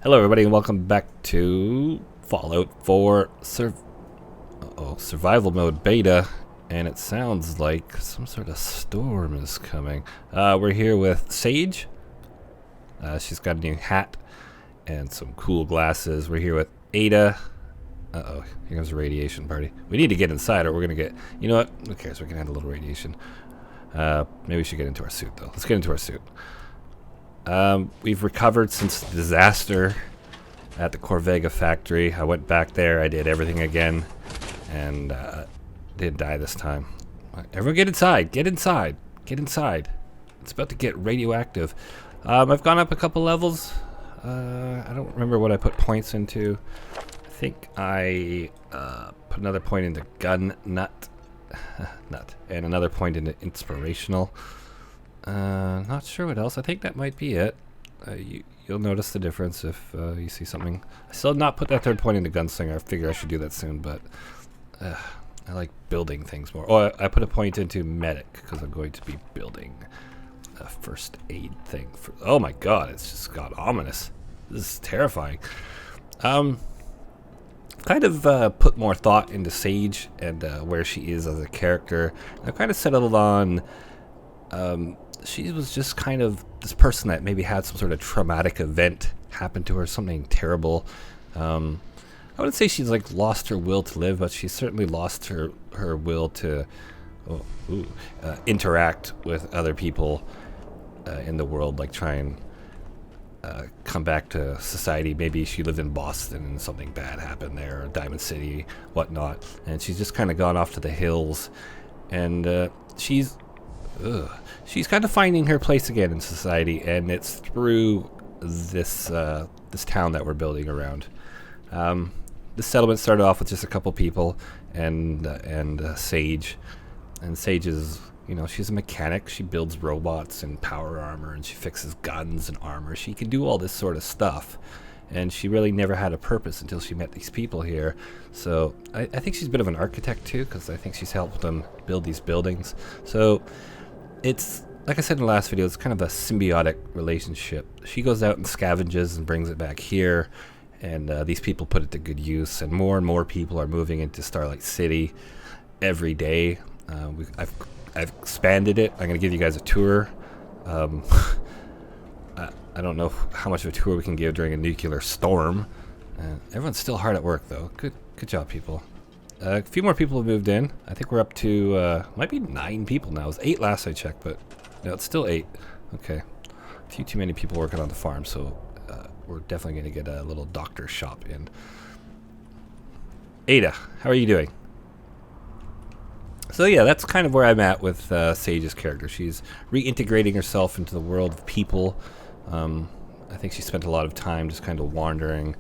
Hello everybody and welcome back to Fallout 4 Survival Mode Beta, and it sounds like some sort of storm is coming. We're here with Sage. She's got a new hat and some cool glasses. We're here with Ada. Uh-oh, here comes a radiation party. We need to get inside or we're gonna get... You know what? Who cares? We can add a little radiation. Maybe we should get into our suit though. Let's get into our suit. We've recovered since the disaster at the Corvega factory. I went back there, I did everything again, and didn't die this time. Everyone get inside, get inside, get inside. It's about to get radioactive. I've gone up a couple levels. I don't remember what I put points into. I think I put another point into gun nut, and another point into inspirational. Not sure what else. I think that might be it. You'll notice the difference if you see something. I still have not put that third point into gunslinger. I figure I should do that soon, but I like building things more. Oh, I put a point into medic because I'm going to be building a first aid thing. Oh my god, it's just got ominous. This is terrifying. Kind of put more thought into Sage and where she is as a character. I've kind of settled on... she was just kind of this person that maybe had some sort of traumatic event happen to her, something terrible. I wouldn't say she's like lost her will to live, but she's certainly lost her will to interact with other people in the world, like try and come back to society. Maybe she lived in Boston and something bad happened there, or Diamond City, whatnot, and she's just kind of gone off to the hills, and she's kind of finding her place again in society, and it's through this this town that we're building around. The settlement started off with just a couple people and Sage. And Sage is, you know, she's a mechanic. She builds robots and power armor, and she fixes guns and armor. She can do all this sort of stuff. And she really never had a purpose until she met these people here. So I think she's a bit of an architect too, because I think she's helped them build these buildings. So it's, like I said in the last video, it's kind of a symbiotic relationship. She goes out and scavenges and brings it back here, and these people put it to good use, and more people are moving into Starlight City every day. I've expanded it. I'm going to give you guys a tour. I don't know how much of a tour we can give during a nuclear storm. Everyone's still hard at work, though. Good job, people. A few more people have moved in. I think we're up to, might be 9 people now. It was 8 last I checked, but no, it's still 8. Okay. A few too many people working on the farm, so we're definitely going to get a little doctor shop in. Ada, how are you doing? So yeah, that's kind of where I'm at with Sage's character. She's reintegrating herself into the world of people. I think she spent a lot of time just kind of wandering,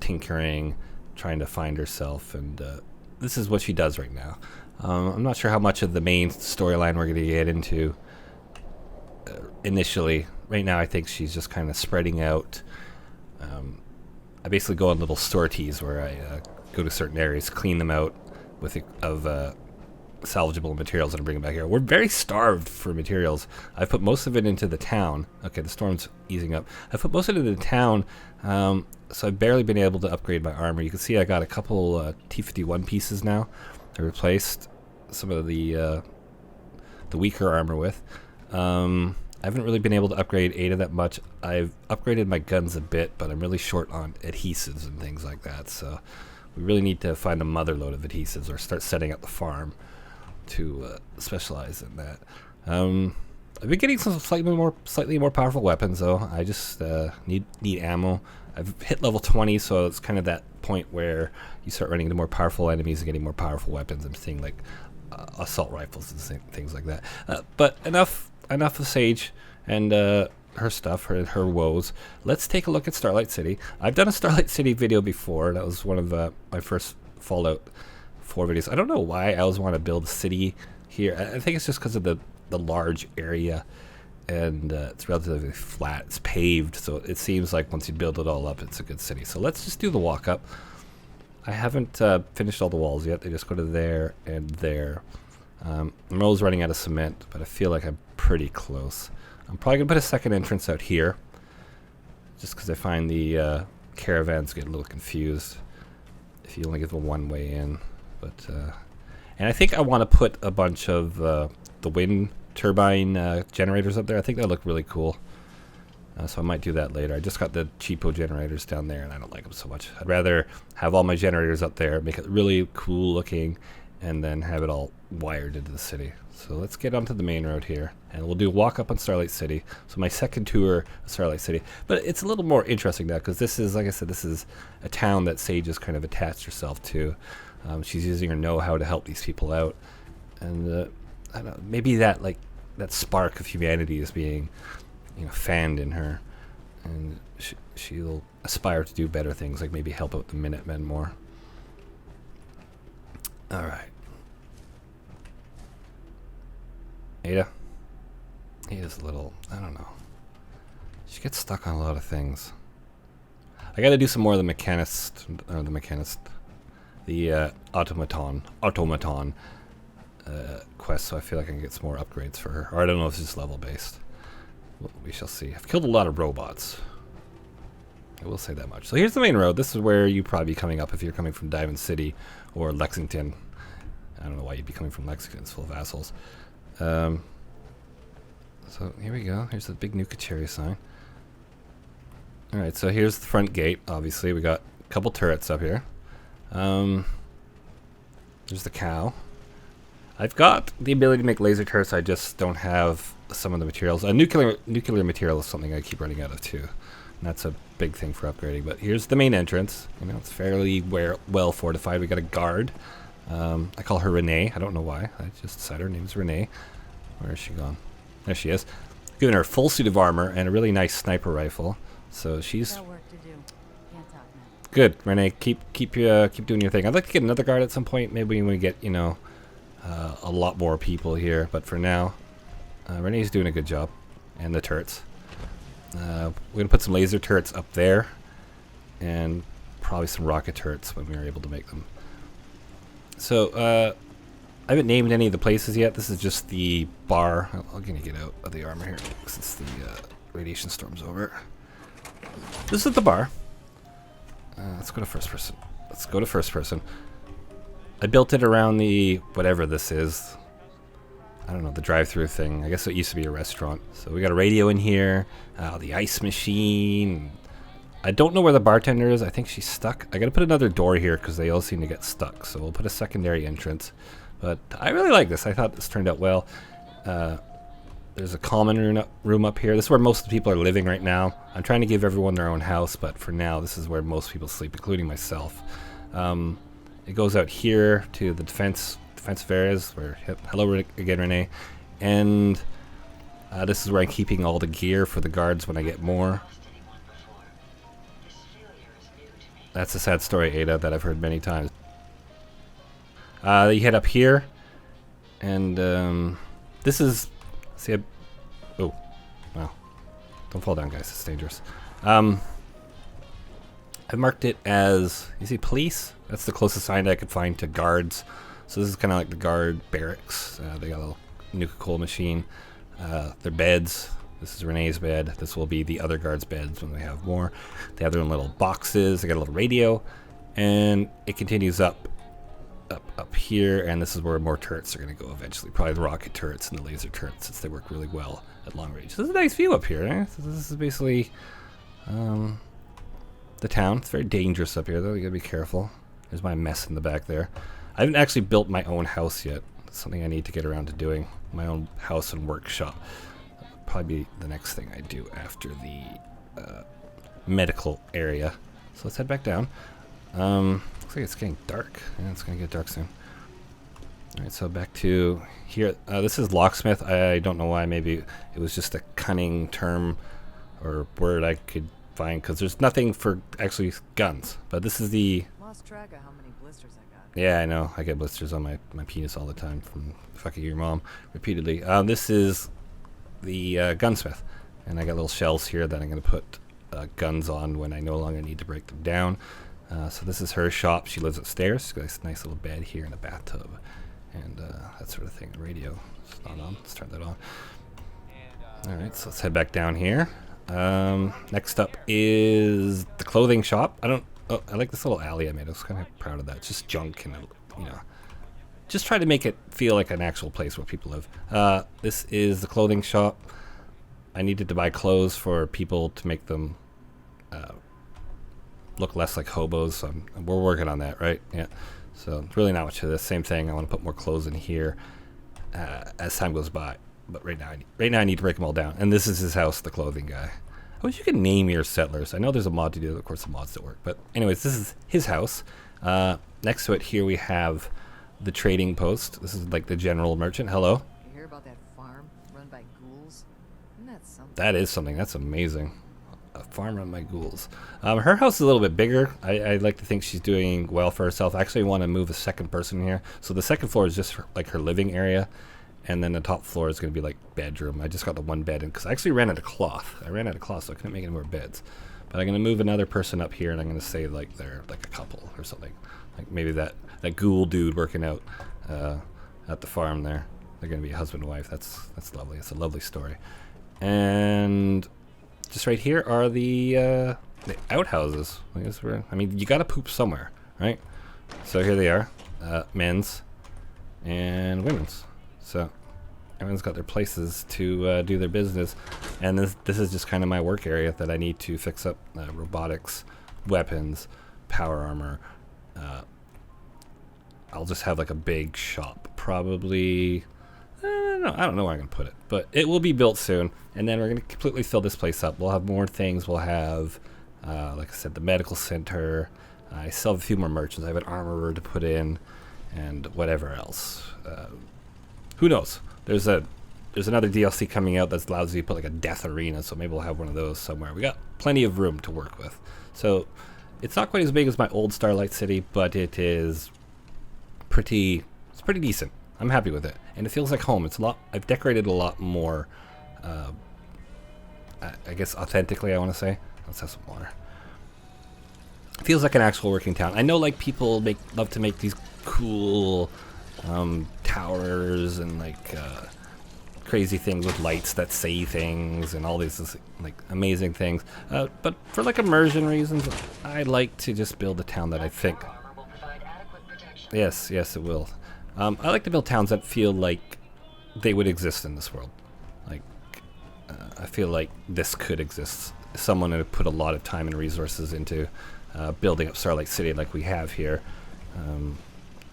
tinkering, trying to find herself, and this is what she does right now. I'm not sure how much of the main storyline we're going to get into initially. Right now I think she's just kind of spreading out. I basically go on little sorties where I go to certain areas, clean them out of salvageable materials, and bring them back here. We're very starved for materials. I've put most of it into the town. Okay, the storm's easing up. I've put most of it into the town, so I've barely been able to upgrade my armor. You can see I got a couple T-51 pieces now. I replaced some of the weaker armor with. I haven't really been able to upgrade Ada that much. I've upgraded my guns a bit, but I'm really short on adhesives and things like that, so we really need to find a mother load of adhesives or start setting up the farm to specialize in that. I've been getting some slightly more powerful weapons, though. I just need ammo. I've hit level 20, so it's kind of that point where you start running into more powerful enemies and getting more powerful weapons. I'm seeing like assault rifles and things like that. But enough of Sage and her stuff, her woes. Let's take a look at Starlight City. I've done a Starlight City video before. That was one of my first Fallout 4 videos. I don't know why I always want to build a city here. I think it's just because of the large area, and it's relatively flat. It's paved, so it seems like once you build it all up, it's a good city. So let's just do the walk up. I haven't finished all the walls yet. They just go to there and there. I'm always running out of cement, but I feel like I'm pretty close. I'm probably going to put a second entrance out here. just because I find the caravans get a little confused if you only give them one way in. But and I think I want to put a bunch of the wind turbine generators up there. I think that look really cool. So I might do that later. I just got the cheapo generators down there, and I don't like them so much. I'd rather have all my generators up there, make it really cool looking, and then have it all wired into the city. So let's get onto the main road here, and we'll do a walk up on Starlight City. So my second tour of Starlight City. But it's a little more interesting now, because this is, like I said, this is a town that Sage has kind of attached herself to. She's using her know-how to help these people out. And I don't know, maybe that spark of humanity is being fanned in her, and she'll aspire to do better things, like maybe help out the Minutemen more. All right, Ada's a little, I don't know. She gets stuck on a lot of things. I got to do some more of the automaton quest, so I feel like I can get some more upgrades for her. Or I don't know if it's just level based. We shall see. I've killed a lot of robots. I will say that much. So here's the main road. This is where you'd probably be coming up if you're coming from Diamond City or Lexington. I don't know why you'd be coming from Lexington. It's full of assholes. So here we go. Here's the big new Kacheri sign. Alright, so here's the front gate. Obviously, we got a couple turrets up here. There's the cow. I've got the ability to make laser turrets. I just don't have some of the materials. Nuclear material is something I keep running out of too. And that's a big thing for upgrading. But here's the main entrance. It's fairly well fortified. We got a guard. I call her Renee. I don't know why. I just decided her name's Renee. Where is she gone? There she is. Giving her a full suit of armor and a really nice sniper rifle. So she's good. Renee, keep doing your thing. I'd like to get another guard at some point. Maybe when we get a lot more people here. But for now, Renee's doing a good job. And the turrets. We're gonna put some laser turrets up there, and probably some rocket turrets when we are able to make them. So I haven't named any of the places yet. This is just the bar. I'm gonna get out of the armor here since the radiation storm's over. This is the bar. Let's go to first person. I built it around the whatever this is. I don't know, the drive-through thing. I guess it used to be a restaurant. So we got a radio in here, the ice machine. I don't know where the bartender is. I think she's stuck. I gotta put another door here because they all seem to get stuck. So we'll put a secondary entrance. But I really like this. I thought this turned out well. There's a common room up here. This is where most of the people are living right now. I'm trying to give everyone their own house, but for now, this is where most people sleep, including myself. It goes out here to the defensive areas. Hello again, Renee. And this is where I'm keeping all the gear for the guards when I get more. That's a sad story, Ada, that I've heard many times. You head up here, and this is... See, oh, wow. Don't fall down, guys. It's dangerous. I've marked it as, you see, police? That's the closest sign I could find to guards. So this is kind of like the guard barracks. They got a little nuka-cola machine. Their beds. This is Renee's bed. This will be the other guards' beds when we have more. They have their own little boxes. They got a little radio. And it continues up here, and this is where more turrets are going to go eventually. Probably the rocket turrets and the laser turrets, since they work really well at long range. This is a nice view up here, eh? So this is basically the town. It's very dangerous up here, though. You got to be careful. There's my mess in the back there. I haven't actually built my own house yet. That's something I need to get around to doing. My own house and workshop. That'll probably be the next thing I do after the medical area. So let's head back down. Looks like it's getting dark. Yeah, it's gonna get dark soon. Alright, so back to here. This is locksmith. I don't know why. Maybe it was just a cunning term or word I could find, because there's nothing for actually guns. But this is the... Lost track of how many blisters I got. Yeah, I know. I get blisters on my penis all the time from fucking your mom repeatedly. This is the gunsmith. And I got little shells here that I'm going to put guns on when I no longer need to break them down. So this is her shop. She lives upstairs. She's got this nice little bed here and a bathtub. And that sort of thing. The radio is not on. Let's turn that on. Alright, so let's head back down here. Next up is the clothing shop. I like this little alley I made. I was kind of proud of that. It's just junk and, you know, just try to make it feel like an actual place where people live. This is the clothing shop. I needed to buy clothes for people to make them look less like hobos. So we're working on that, right? Yeah. So it's really not much of this. Same thing. I want to put more clothes in here as time goes by. But right now I need to break them all down. And this is his house, the clothing guy. I wish you could name your settlers. I know there's a mod to do it. Of course, the mods don't work. But anyways, this is his house. Next to it here we have the trading post. This is like the general merchant. Hello. You hear about that farm run by ghouls? Isn't that something? That is something. That's amazing. A farm run by ghouls. Her house is a little bit bigger. I like to think she's doing well for herself. I actually want to move a second person here. So the second floor is just like her living area. And then the top floor is going to be like bedroom. I just got the one bed in because I actually ran out of cloth. So I couldn't make any more beds. But I'm going to move another person up here, and I'm going to say like they're like a couple or something. Like maybe that ghoul dude working out at the farm there. They're going to be husband and wife. That's lovely. It's a lovely story. And just right here are the outhouses. I mean, you got to poop somewhere, right? So here they are, men's and women's. So everyone's got their places to do their business, and this is just kind of my work area that I need to fix up robotics, weapons, power armor. I'll just have like a big shop, probably. I don't know where I'm gonna put it, but it will be built soon, and then we're gonna completely fill this place up. We'll have more things. We'll have, like I said, the medical center. I still have a few more merchants. I have an armorer to put in, and whatever else. Who knows? There's another DLC coming out that allows you to put like a death arena, so maybe we'll have one of those somewhere. We got plenty of room to work with. So it's not quite as big as my old Starlight City, but it is pretty decent. I'm happy with it. And it feels like home. I've decorated a lot more, I guess authentically, I want to say. Let's have some water. It feels like an actual working town. I know like people love to make these cool towers and like crazy things with lights that say things and all these like amazing things, but for like immersion reasons, I like to just build a town that I think yes it will. I like to build towns that feel like they would exist in this world. Like I feel like this could exist. Someone who put a lot of time and resources into building up Starlight City like we have here.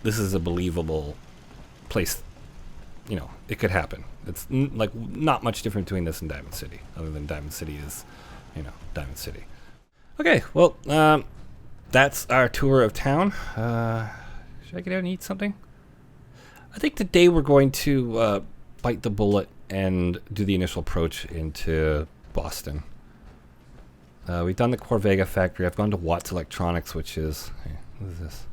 This is a believable place. You know, it could happen. It's like not much different between this and Diamond City, other than Diamond City is, you know, Diamond City. Okay, well, that's our tour of town. Should I get out and eat something? I think today we're going to bite the bullet and do the initial approach into Boston. We've done the Corvega factory. I've gone to Watts Electronics, which is... Hey, what is this?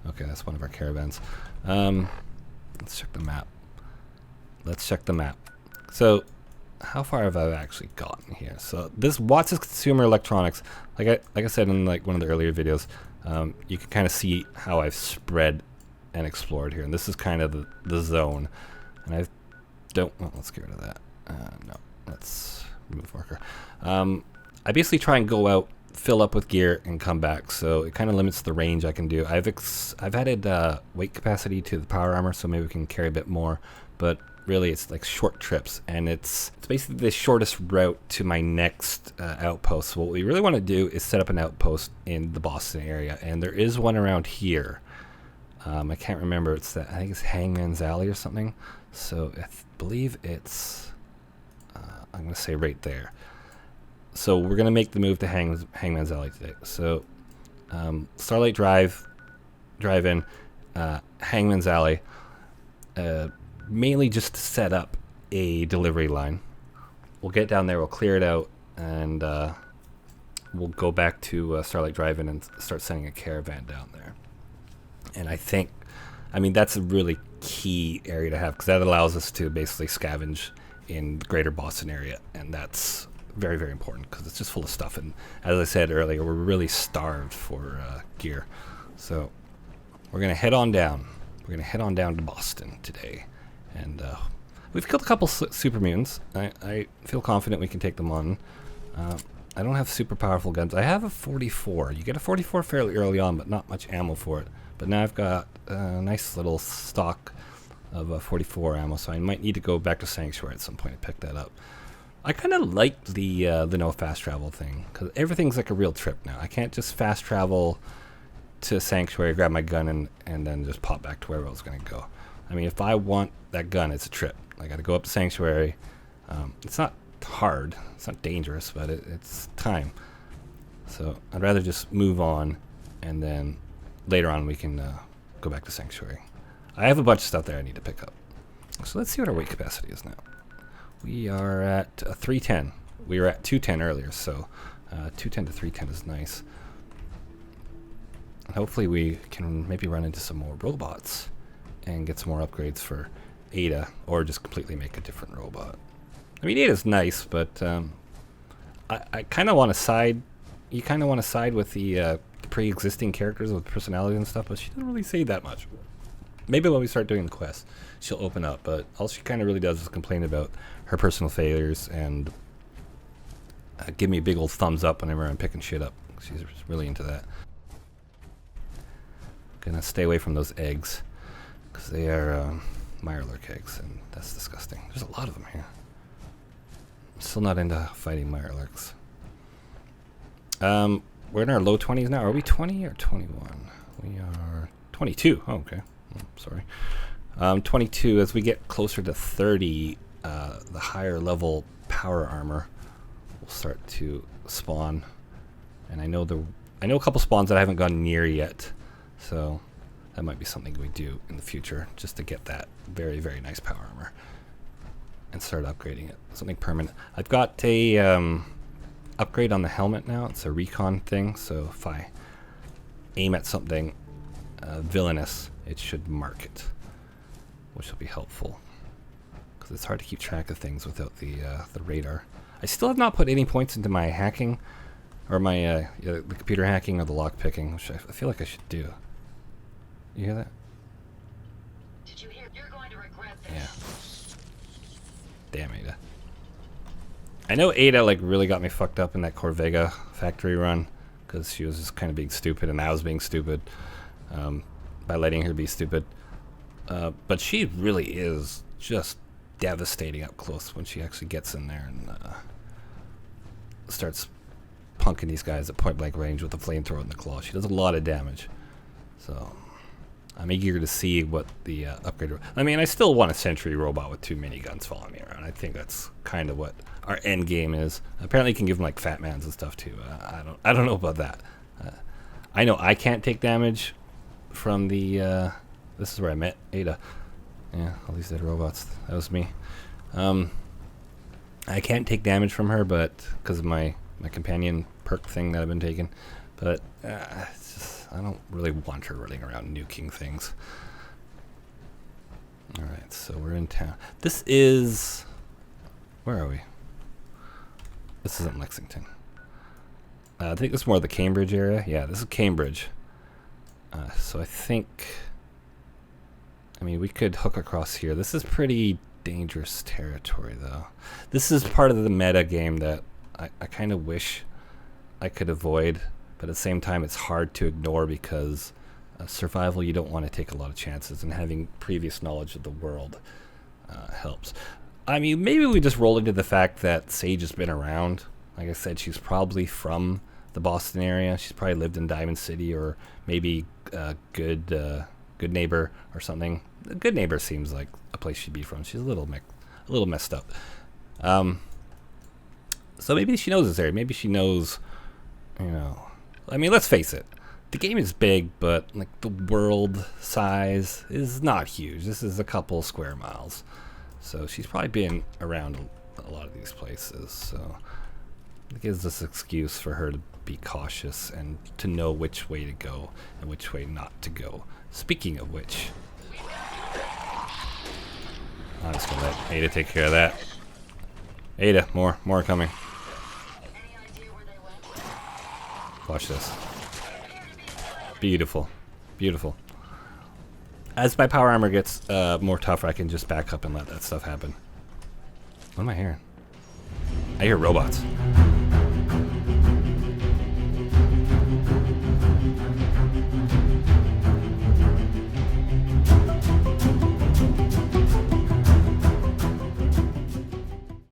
Okay, that's one of our caravans. Let's check the map. So, how far have I actually gotten here? So, this Watts is consumer electronics. Like I said in like one of the earlier videos, you can kind of see how I've spread and explored here. And this is kind of the zone. And I don't... Well, let's get rid of that. No, let's remove marker. I basically try and go out, fill up with gear, and come back. So it kind of limits the range I can do. I've added weight capacity to the power armor, so maybe we can carry a bit more. But really, it's like short trips, and it's basically the shortest route to my next outpost. So what we really want to do is set up an outpost in the Boston area, and there is one around here. I can't remember. I think it's Hangman's Alley or something. So I believe it's. I'm going to say right there. So we're going to make the move to Hangman's Alley today. So Starlight Drive-In, Hangman's Alley, mainly just to set up a delivery line. We'll get down there, we'll clear it out, and we'll go back to Starlight Drive-In and start sending a caravan down there. And I mean, that's a really key area to have, because that allows us to basically scavenge in the greater Boston area, and that's very, very important because it's just full of stuff. And as I said earlier, we're really starved for gear. So we're going to head on down. We're going to head on down to Boston today. And we've killed a couple super mutants. I feel confident we can take them on. I don't have super powerful guns. I have a 44. You get a 44 fairly early on, but not much ammo for it. But now I've got a nice little stock of 44 ammo, so I might need to go back to Sanctuary at some point and pick that up. I kind of like the no fast travel thing, because everything's like a real trip now. I can't just fast travel to Sanctuary, grab my gun, and then just pop back to where I was going to go. I mean, if I want that gun, it's a trip. I got to go up to Sanctuary. It's not hard, it's not dangerous, but it's time. So I'd rather just move on, and then later on we can go back to Sanctuary. I have a bunch of stuff there I need to pick up. So let's see what our weight capacity is now. We are at 310. We were at 210 earlier, so 210 to 310 is nice. And hopefully we can maybe run into some more robots and get some more upgrades for Ada, or just completely make a different robot. I mean, Ada's nice, but I kind of want to side. You kind of want to side with the pre-existing characters with personality and stuff, but she doesn't really say that much. Maybe when we start doing the quest, she'll open up, but all she kind of really does is complain about her personal failures and give me a big old thumbs up whenever I'm picking shit up. She's really into that. Gonna stay away from those eggs, because they are Mirelurk eggs, and that's disgusting. There's a lot of them here. I'm still not into fighting Mirelurks. We're in our low 20s now. Are we 20 or 21? We are 22. Oh, okay. Sorry. 22. As we get closer to 30, the higher level power armor will start to spawn. And I know a couple spawns that I haven't gone near yet, so that might be something we do in the future, just to get that very, very nice power armor and start upgrading it. Something permanent. I've got a upgrade on the helmet now. It's a recon thing, so if I aim at something villainous, it should mark it, which will be helpful, because it's hard to keep track of things without the radar. I still have not put any points into my hacking, or my the computer hacking or the lock picking, which I feel like I should do. You hear that? Did you hear? You're going to regret this. Yeah. Damn Ada. I know Ada like really got me fucked up in that Corvega factory run, because she was just kind of being stupid, and I was being stupid by letting her be stupid. But she really is just devastating up close when she actually gets in there and starts punking these guys at point blank range with the flamethrower and the claw. She does a lot of damage. So I'm eager to see what the upgrade. I mean, I still want a sentry robot with 2 miniguns following me around. I think that's kind of what our end game is. Apparently, you can give them like Fat Mans and stuff too. I don't know about that. I know I can't take damage from the. This is where I met Ada. Yeah, all these dead robots. That was me. I can't take damage from her, but because of my companion perk thing that I've been taking. But it's just, I don't really want her running around nuking things. Alright, so we're in town. This is... Where are we? This isn't Lexington. I think this is more the Cambridge area. Yeah, this is Cambridge. So I think... I mean, we could hook across here. This is pretty dangerous territory, though. This is part of the meta game that I kind of wish I could avoid, but at the same time, it's hard to ignore because survival, you don't want to take a lot of chances, and having previous knowledge of the world helps. I mean, maybe we just roll into the fact that Sage has been around. Like I said, she's probably from the Boston area. She's probably lived in Diamond City, or maybe Good Neighbor or something. Good Neighbor seems like a place she'd be from. She's a little messed up. So maybe she knows this area. Maybe she knows, you know. I mean, let's face it. The game is big, but like the world size is not huge. This is a couple square miles. So she's probably been around a lot of these places. So it gives us an excuse for her to be cautious and to know which way to go and which way not to go. Speaking of which, I'm just gonna let Ada take care of that. Ada, more coming. Watch this. Beautiful, beautiful. As my power armor gets more tougher, I can just back up and let that stuff happen. What am I hearing? I hear robots.